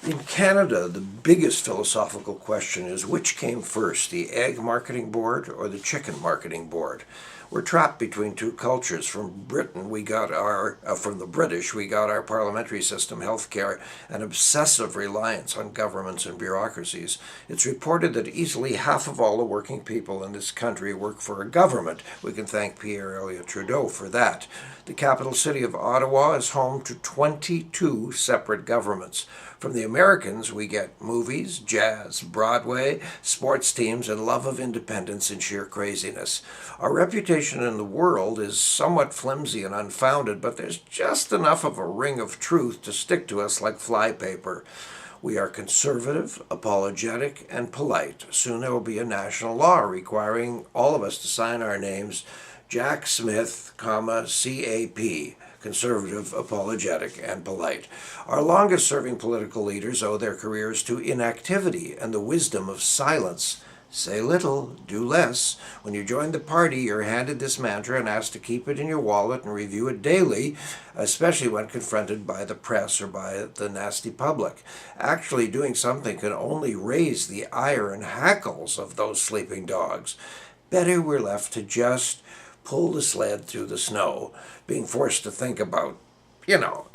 In Canada, the biggest philosophical question is which came first, the egg marketing board or the chicken marketing board? We're trapped between two cultures. From Britain, from the British, we got our parliamentary system, healthcare, and obsessive reliance on governments and bureaucracies. It's reported that easily half of all the working people in this country work for a government. We can thank Pierre Elliott Trudeau for that. The capital city of Ottawa is home to 22 separate governments. From the Americans, we get movies, jazz, Broadway, sports teams, and love of independence and sheer craziness. Our reputation in the world is somewhat flimsy and unfounded, but there's just enough of a ring of truth to stick to us like flypaper. We are conservative, apologetic, and polite. Soon there will be a national law requiring all of us to sign our names Jack Smith, CAP. Conservative, apologetic, and polite. Our longest-serving political leaders owe their careers to inactivity and the wisdom of silence. Say little, do less. When you join the party, you're handed this mantra and asked to keep it in your wallet and review it daily, especially when confronted by the press or by the nasty public. Actually, doing something can only raise the ire and hackles of those sleeping dogs. Better we're left to just pull the sled through the snow, being forced to think about,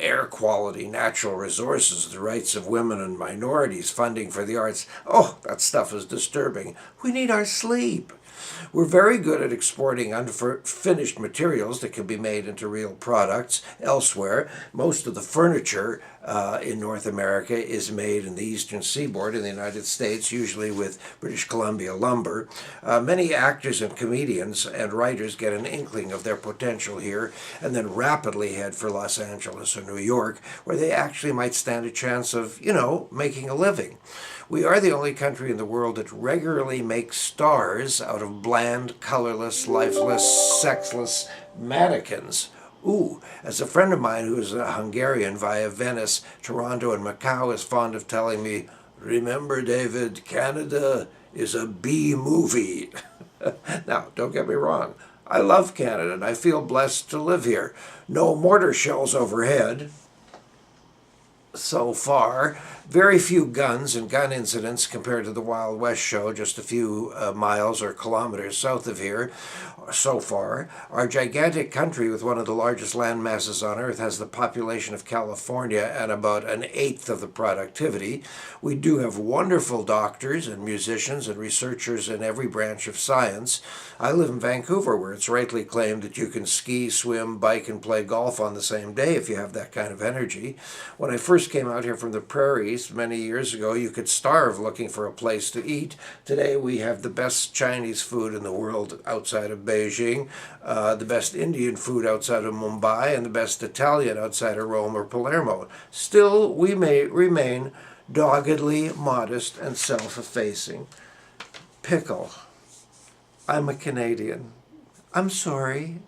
air quality, natural resources, the rights of women and minorities, funding for the arts. Oh, that stuff is disturbing. We need our sleep. We're very good at exporting unfinished materials that can be made into real products elsewhere. Most of the furniture in North America is made in the eastern seaboard in the United States, usually with British Columbia lumber. Many actors and comedians and writers get an inkling of their potential here and then rapidly head for Los Angeles or New York, where they actually might stand a chance of, making a living. We are the only country in the world that regularly makes stars out of bland, colorless, lifeless, sexless mannequins. Ooh, as a friend of mine who is a Hungarian via Venice, Toronto, and Macau is fond of telling me, remember, David, Canada is a B movie. Now, don't get me wrong. I love Canada and I feel blessed to live here. No mortar shells overhead so far. Very few guns and gun incidents compared to the Wild West show just a few miles or kilometers south of here so far. Our gigantic country with one of the largest land masses on earth has the population of California and about an eighth of the productivity. We do have wonderful doctors and musicians and researchers in every branch of science. I live in Vancouver, where it's rightly claimed that you can ski, swim, bike, and play golf on the same day if you have that kind of energy. When I first came out here from the prairies many years ago, you could starve looking for a place to eat. Today we have the best Chinese food in the world outside of Beijing, the best Indian food outside of Mumbai, and the best Italian outside of Rome or Palermo. Still, we may remain doggedly modest and self-effacing. Pickle. I'm a Canadian. I'm sorry.